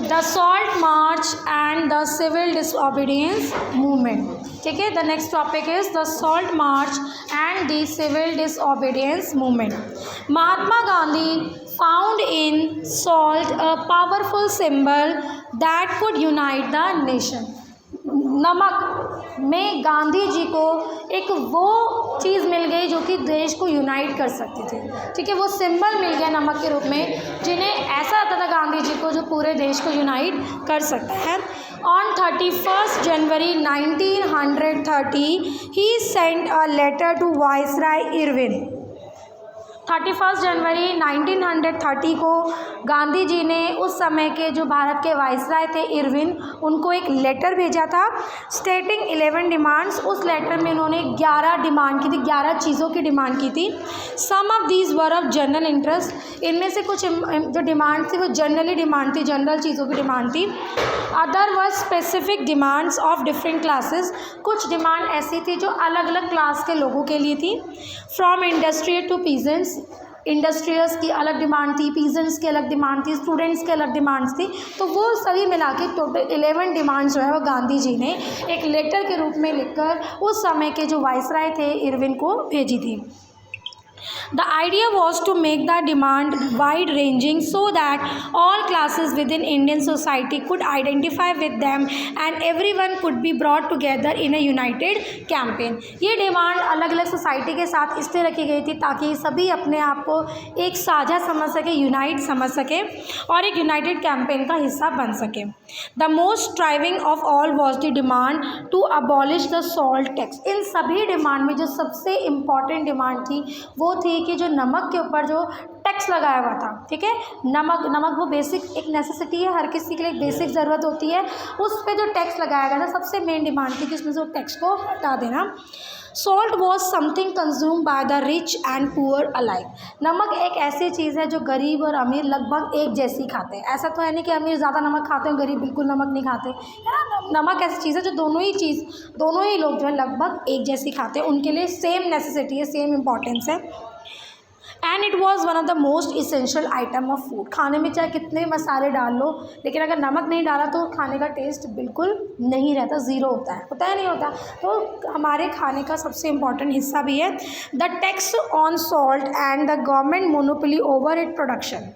The salt march and the civil disobedience movement. ठीक है, the next topic is the salt march and the civil disobedience movement. Mahatma Gandhi found in salt a powerful symbol that could unite the nation. नमक में गांधी जी को एक वो चीज़ मिल गई जो कि देश को यूनाइट कर सकती थी। ठीक है, वो सिंबल मिल गया नमक के रूप में, जिन्हें ऐसा आता था गांधी जी को जो पूरे देश को यूनाइट कर सकता है। On 31 January 1930 he sent a letter to viceroy Irwin. 31 जनवरी 1930 को गांधी जी ने उस समय के जो भारत के वाइसराय थे इरविन, उनको एक लेटर भेजा था स्टेटिंग 11 डिमांड्स। उस लेटर में इन्होंने 11 डिमांड की थी, 11 चीज़ों की डिमांड की थी। Some of these were of general interest. इनमें से कुछ जो डिमांड थी वो जनरली डिमांड थी, जनरल चीज़ों की डिमांड थी। Other were specific demands of different classes. कुछ डिमांड ऐसी थी जो अलग अलग क्लास के लोगों के लिए थी। From industry to peasants, industrials की अलग डिमांड थी, पीजेंट्स की अलग डिमांड थी, स्टूडेंट्स की अलग डिमांड्स थी। तो वो सभी मिला के टोटल 11 डिमांड्स जो है वो गांधी जी ने एक लेटर के रूप में लिखकर उस समय के जो वाइसराय थे इरविन को भेजी थी। The idea was to make the demand wide ranging so that all classes within Indian society could identify with them and everyone could be brought together in a united campaign। ये demand अलग अलग society के साथ इसलिए रखी गई थी ताकि सभी अपने आप को एक साझा समझ सके, यूनाइट समझ सके और एक यूनाइटेड कैंपेन का हिस्सा बन सके। The most striving of all was the demand to abolish the salt tax. इन सभी डिमांड में जो सबसे इम्पॉर्टेंट डिमांड थी वो थी कि जो नमक के ऊपर जो टैक्स लगाया हुआ था। ठीक है, नमक वो बेसिक एक नेसेसिटी है, हर किसी के लिए एक बेसिक ज़रूरत होती है। उस पर जो टैक्स लगाया गया था सबसे मेन डिमांड थी कि उसमें से टैक्स को हटा देना। Salt was something consume by the rich and poor alike. नमक एक ऐसी चीज़ है जो गरीब और अमीर लगभग एक जैसी खाते हैं। ऐसा तो है नहीं कि अमीर ज़्यादा नमक खाते हैं, गरीब बिल्कुल नमक नहीं खाते, है ना। नमक ऐसी चीज़ है जो दोनों ही लोग जो है लगभग एक जैसी खाते हैं, उनके लिए सेम नेसेसिटी है, सेम इम्पॉर्टेंस है। And it was one of the most essential item of food. खाने में चाहे कितने मसाले डाल लो, लेकिन अगर नमक नहीं डाला तो खाने का टेस्ट बिल्कुल नहीं रहता, ज़ीरो होता है नहीं होता। तो हमारे खाने का सबसे इम्पॉर्टेंट हिस्सा भी है। The tax on salt and the government monopoly over it production.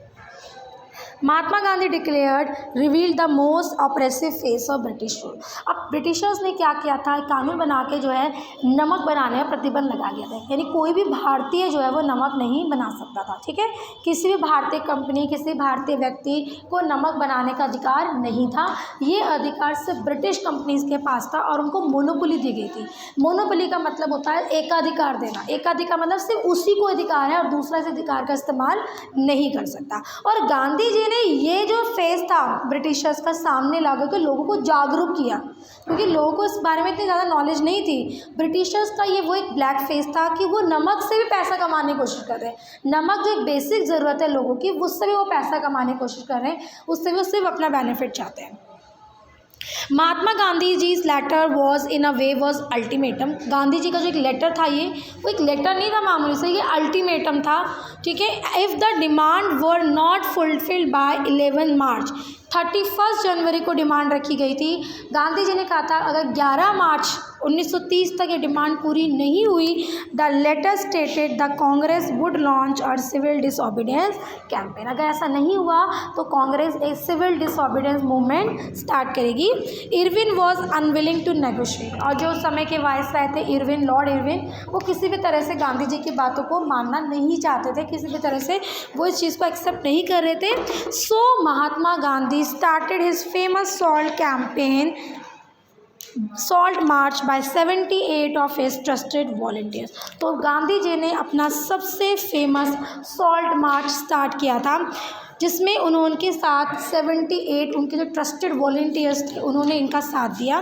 Mahatma Gandhi declared revealed the most oppressive face of British rule. अब ब्रिटिशर्स ने क्या किया था, कानून बना के जो है नमक बनाने पर प्रतिबंध लगा दिया था। यानी कोई भी भारतीय जो है वो नमक नहीं बना सकता था। ठीक है, किसी भी भारतीय कंपनी, किसी भारतीय व्यक्ति को नमक बनाने का अधिकार नहीं था। ये अधिकार सिर्फ ब्रिटिश कंपनीज के पास था और उनको मोनोपोली दी गई थी। मोनोपोली का मतलब होता है एकाधिकार देना। एकाधिकार मतलब सिर्फ उसी को अधिकार है और दूसरा इस अधिकार का इस्तेमाल नहीं कर सकता। और गांधी जी ने ये जो फेस था ब्रिटिशर्स का सामने ला के लोगों को जागरूक किया, क्योंकि लोगों को इस बारे में इतनी ज़्यादा नॉलेज नहीं थी। ब्रिटिशर्स का ये वो एक ब्लैक फेस था कि वो नमक से भी पैसा कमाने की कोशिश कर रहे हैं। नमक जो एक बेसिक ज़रूरत है लोगों की, उससे भी वो पैसा कमाने की कोशिश कर रहे हैं, उससे भी वो सिर्फ अपना बेनिफिट चाहते हैं। Mahatma Gandhi ji letter was in a way was ultimatum. Gandhi ji का जो एक लेटर था ये वो एक लेटर नहीं था मामूली से, ये अल्टीमेटम था। ठीक है, if the demand were not fulfilled by 11 मार्च, 31 जनवरी को डिमांड रखी गई थी। गांधी जी ने कहा था अगर 11 मार्च 1930 तक ये डिमांड पूरी नहीं हुई, the letter stated the Congress would launch और सिविल डिसओबीडियंस कैंपेन। अगर ऐसा नहीं हुआ तो कांग्रेस एक सिविल डिसओबीडियंस मूवमेंट स्टार्ट करेगी। Irwin was unwilling to negotiate. और जो समय के वाइसराय थे इरविन, लॉर्ड इरविन, वो किसी भी तरह से गांधी जी की बातों को मानना नहीं चाहते थे, किसी भी तरह से वो इस चीज़ को एक्सेप्ट नहीं कर रहे थे। So Mahatma Gandhi started his famous salt campaign, salt march by 78 of his trusted volunteers. तो गांधी जी ने अपना सबसे फेमस सॉल्ट मार्च स्टार्ट किया था, जिसमें उनके साथ 78 उनके जो ट्रस्टेड वॉलंटियर्स थे उन्होंने इनका साथ दिया।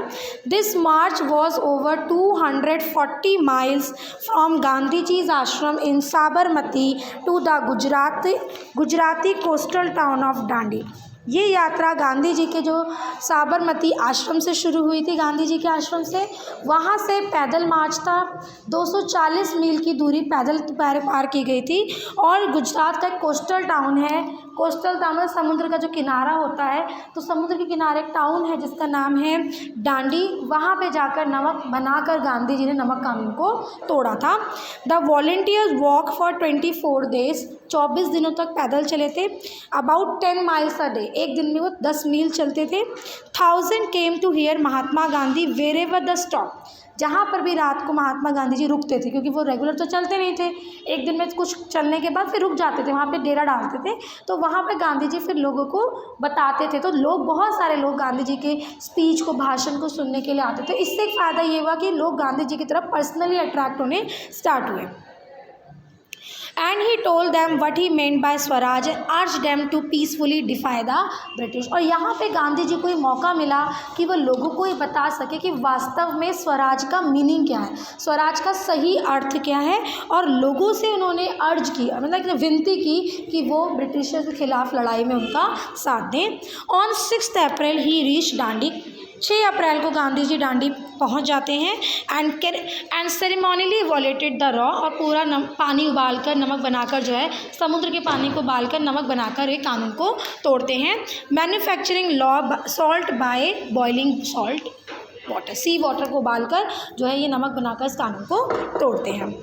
This march was over 240 miles from Gandhi ji's ashram in Sabarmati to the Gujarati coastal town of Dandi. ये यात्रा गांधी जी के जो साबरमती आश्रम से शुरू हुई थी, गांधी जी के आश्रम से, वहाँ से पैदल मार्च था। 240 मील की दूरी पैदल पार की गई थी। और गुजरात का एक कोस्टल टाउन है, कोस्टल टाउन में समुद्र का जो किनारा होता है, तो समुद्र के किनारे एक टाउन है जिसका नाम है डांडी। वहाँ पे जाकर नमक बनाकर गांधी जी ने नमक कानून को तोड़ा था। The volunteers walk for 24 days, 24 दिनों तक पैदल चले थे। अबाउट 10 माइल्स अ डे, एक दिन में वो 10 मील चलते थे। 1000 came to here Mahatma Gandhi wherever the stop, जहाँ पर भी रात को महात्मा गांधी जी रुकते थे, क्योंकि वो रेगुलर तो चलते नहीं थे, एक दिन में कुछ चलने के बाद फिर रुक जाते थे, वहाँ पे डेरा डालते थे। तो वहाँ पे गांधी जी फिर लोगों को बताते थे, तो लोग, बहुत सारे लोग गांधी जी के स्पीच को, भाषण को सुनने के लिए आते थे। इससे एक फ़ायदा ये हुआ कि लोग गांधी जी की तरफ पर्सनली अट्रैक्ट होने स्टार्ट हुए। And he told them what he meant by swaraj, urged them to peacefully defy the British. और यहाँ पे गांधी जी को एक मौका मिला कि वो लोगों को ये बता सके कि वास्तव में स्वराज का मीनिंग क्या है, स्वराज का सही अर्थ क्या है। और लोगों से उन्होंने अर्ज किया, मतलब विनती की कि वो ब्रिटिशर्स के खिलाफ लड़ाई में उनका साथ दें। ऑन 6 अप्रैल ही रीच डांडी, 6 अप्रैल को गांधी जी डांडी पहुंच जाते हैं। एंड सेरेमोनियली वॉलेटेड द रॉ, और पूरा पानी उबालकर, नमक बनाकर, जो है समुद्र के पानी को उबालकर नमक बनाकर एक कानून को तोड़ते हैं। Manufacturing law salt by boiling salt water, sea water को उबालकर जो है ये नमक बनाकर इस कानून को तोड़ते हैं।